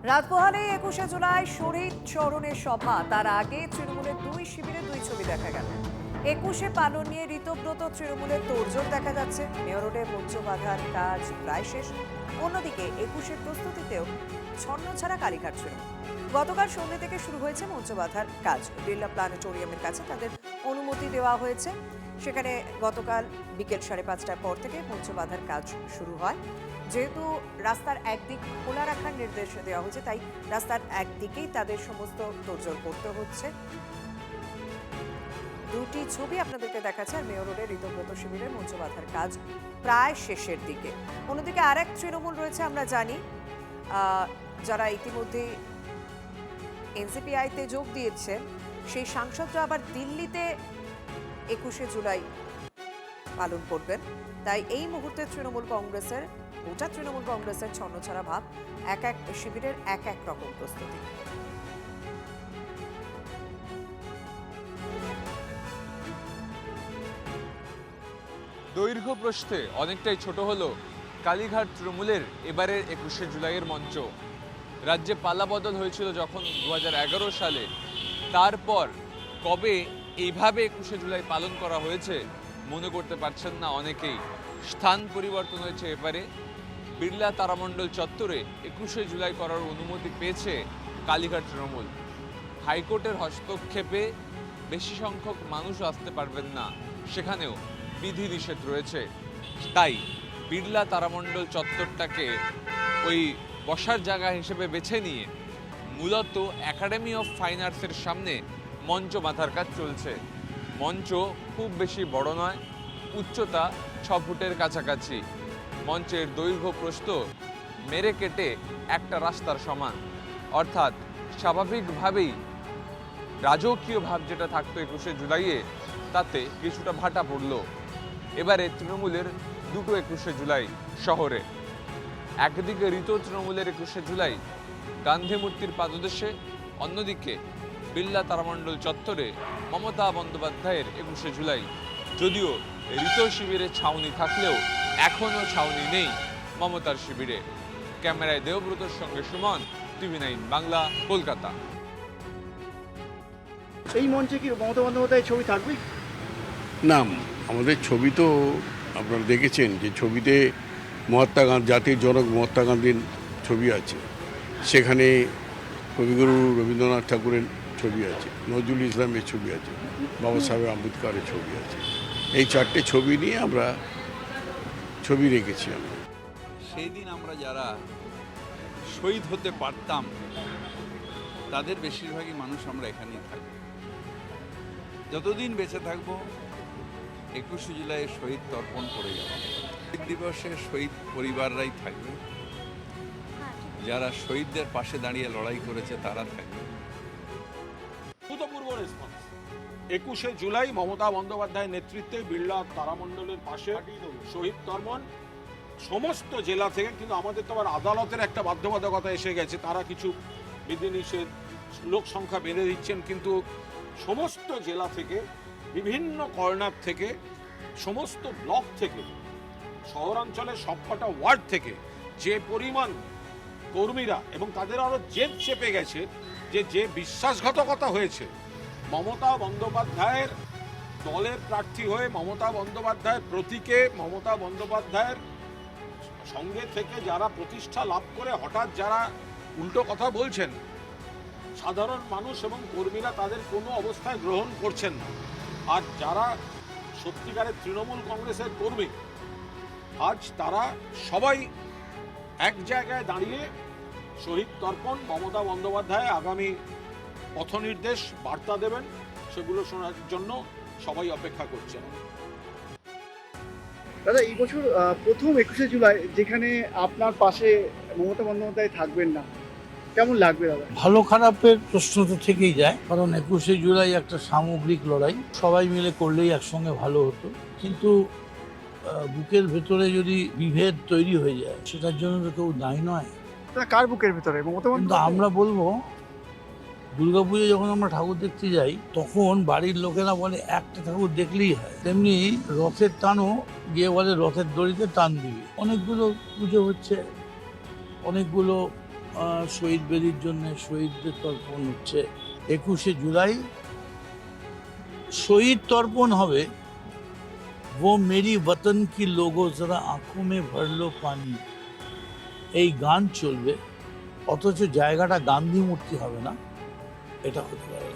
রাতপোহালে ২১শে জুলাই শহীদ স্মরণের সভা, তার আগে তৃণমূলের দুই শিবিরে দুই ছবি দেখা গেল। ২১শে পালন নিয়ে ঋতব্রত তৃণমূলের তোড়জোড় দেখা যাচ্ছে। মেয়র রোডে মঞ্চ বাঁধার কাজ প্রায় শেষ। অন্যদিকে ২১শে প্রস্তুতিতেও ছন্নছাড়া কালীঘাট তৃণমূল। গতকাল সন্ধ্যে থেকে শুরু হয়েছে মঞ্চ বাঁধার কাজ। বিড়লা প্ল্যানেটোরিয়ামের কাছে তাদের অনুমতি দেওয়া হয়েছে। সেখানে গতকাল বিকেল ৫:৩০টার পর থেকে মঞ্চ বাঁধার কাজ শুরু হয়। যেহেতু রাস্তার একদিক খোলা রাখার নির্দেশ দেওয়া হয়েছে, তাই রাস্তার একদিকেই তাদের সমস্ত তোড়জোড় করতে হচ্ছে। দুটি ছবি আপনাদেরকে দেখাচ্ছে। আর মেয়র রোডের ঋতব্রত শিবিরের মঞ্চ বাঁধার কাজ প্রায় শেষের দিকে। অন্যদিকে আরেক তৃণমূল রয়েছে, আমরা জানি, যারা ইতিমধ্যে এনসিপিআইতে যোগ দিয়েছেন, সেই সাংসদরা আবার দিল্লিতে ২১শে জুলাই পালন করবেন। তাই এই মুহূর্তে গোটা তৃণমূল কংগ্রেসের ছন্নছাড়া ভাব। এক এক শিবিরের এক এক রকম প্রস্তুতি। দৈর্ঘ্য প্রস্থে অনেকটাই ছোট হলো কালীঘাট তৃণমূলের এবারের ২১শে জুলাইয়ের মঞ্চ। রাজ্যে পালাবদল হয়েছিল যখন ২০১১ সালে, তারপর কবে এইভাবে ২১শে জুলাই পালন করা হয়েছে মনে করতে পারছেন না অনেকেই। স্থান পরিবর্তন হয়েছে এবারে। বিড়লা তারামণ্ডল চত্বরে ২১শে জুলাই করার অনুমতি পেয়েছে কালীঘাট তৃণমূল। হাইকোর্টের হস্তক্ষেপে বেশি সংখ্যক মানুষ আসতে পারবেন না, সেখানেও বিধিনিষেধ রয়েছে। তাই বিড়লা তারামণ্ডল চত্বরটাকে ওই বসার জায়গা হিসেবে বেছে নিয়ে মূলত একাডেমি অফ ফাইন আর্টসের সামনে মঞ্চ বাঁধার কাজ চলছে। মঞ্চ খুব বেশি বড় নয়, উচ্চতা ৬ ফুটের কাছাকাছি। মঞ্চের দৈর্ঘ্য প্রস্থ মেরে কেটে একটা রাস্তার সমান। অর্থাৎ স্বাভাবিকভাবেই রাজকীয় ভাব যেটা থাকতো ২১শে জুলাইয়ে, তাতে কিছুটা ভাটা পড়ল এবারে তৃণমূলের দুটো ২১শে জুলাই শহরে। একদিকে ঋত তৃণমূলের ২১শে জুলাই গান্ধী মূর্তির পাদদেশে, অন্যদিকে বিড়লা তারামণ্ডল চত্বরে মমতা বন্দ্যোপাধ্যায়ের ২১শে জুলাই। যদিও ঋত শিবিরে ছাউনি থাকলেও এখনও ছাউনি নেই মমতার শিবিরে। ক্যামেরায় দেবব্রতর সঙ্গে সুমন, TV9 বাংলা, কলকাতা। এই মঞ্চে কি মমতা বন্দ্যোপাধ্যায়ের ছবি থাকবে? না, আমাদের ছবি তো আপনারা দেখেছেন যে ছবিতে জাতির জনক মহাত্মা গান্ধীর ছবি আছে, সেখানে কবিগুরু রবীন্দ্রনাথ ঠাকুরের ছবি আছে, নজরুল ইসলামের ছবি আছে, বাবা সাহেব আম্বেদকরের ছবি আছে। এই 4টে ছবি নিয়ে আমরা ছবি রেখেছি। আমরা সেই দিন আমরা যারা শহীদ হতে পারতাম তাদের বেশিরভাগই মানুষ আমরা এখানেই থাকব। যতদিন বেঁচে থাকবো ২১শে জুলাই শহীদ তর্পণ করে যাব। শহীদ দিবসে শহীদ পরিবাররাই থাকবে, যারা শহীদদের পাশে দাঁড়িয়ে লড়াই করেছে তারা থাকবে। ভূতপূর্ব রেসপন্স ২১শে জুলাই মমতা বন্দ্যোপাধ্যায়ের নেতৃত্বে বিড়লা তারামণ্ডলের পাশে শহীদ তর্পণ সমস্ত জেলা থেকে। কিন্তু আমাদের তো আবার আদালতের একটা বাধ্যবাধকতা এসে গেছে, তারা কিছু বিধিনিষেধ, লোক সংখ্যা বেঁধে দিচ্ছেন, কিন্তু সমস্ত জেলা থেকে, বিভিন্ন কর্নার থেকে, সমস্ত ব্লক থেকে, শহরাঞ্চলের সবকটা ওয়ার্ড থেকে যে পরিমাণ কর্মীরা, এবং তাদের আরও জেদ চেপে গেছে যে বিশ্বাসঘাতকতা হয়েছে মমতা বন্দ্যোপাধ্যায়ের দলের প্রার্থী হয়ে, মমতা বন্দ্যোপাধ্যায়ের প্রতীকে, মমতা বন্দ্যোপাধ্যায়ের সঙ্গে থেকে যারা প্রতিষ্ঠা লাভ করে হঠাৎ যারা উল্টো কথা বলছেন, সাধারণ মানুষ এবং কর্মীরা তাদের কোনো অবস্থায় গ্রহণ করছেন না। আর যারা সত্যিকারের তৃণমূল কংগ্রেসের কর্মী, আজ তারা সবাই এক জায়গায় দাঁড়িয়ে শহীদ তর্পণ, মমতা বন্দ্যোপাধ্যায় আগামী পথনির্দেশ বার্তা দেবেন, সেগুলো শোনার জন্য সবাই অপেক্ষা করছেন। দাদা, এই বছর প্রথম ২১শে জুলাই যেখানে আপনার পাশে মমতা বন্দ্যোপাধ্যায় থাকবেন না, কেমন লাগবে দাদা? ভালো খারাপের প্রশ্ন তো থেকেই যায়, কারণ ২১শে জুলাই একটা সামগ্রিক লড়াই, সবাই মিলে করলেই একসঙ্গে ভালো হতো। কিন্তু বুকের ভেতরে যদি বিভেদ তৈরি হয়ে যায়, সেটার জন্য তো কেউ দায়ী নয়। কার বুকের ভিতরে? মমতা কিন্তু বন্দ্যোপাধ্যায়? আমরা বলবো, দুর্গাপুজো যখন আমরা ঠাকুর দেখতে যাই, তখন বাড়ির লোকেরা বলে একটা ঠাকুর দেখলেই হয়, তেমনি রথের টানও গিয়ে বলে রথের দড়িতে টান দিবি। অনেকগুলো পুজো হচ্ছে, অনেকগুলো শহীদ বেদির জন্য শহীদদের তর্পণ হচ্ছে। 21শে জুলাই শহীদ তর্পণ হবে, वो मेरी वतन की लोगों जरा आंखों में भर लो पानी, এই গান চলবে, অথচ জায়গাটা গান্ধী মূর্তি হবে না, এটা হতে পারে না।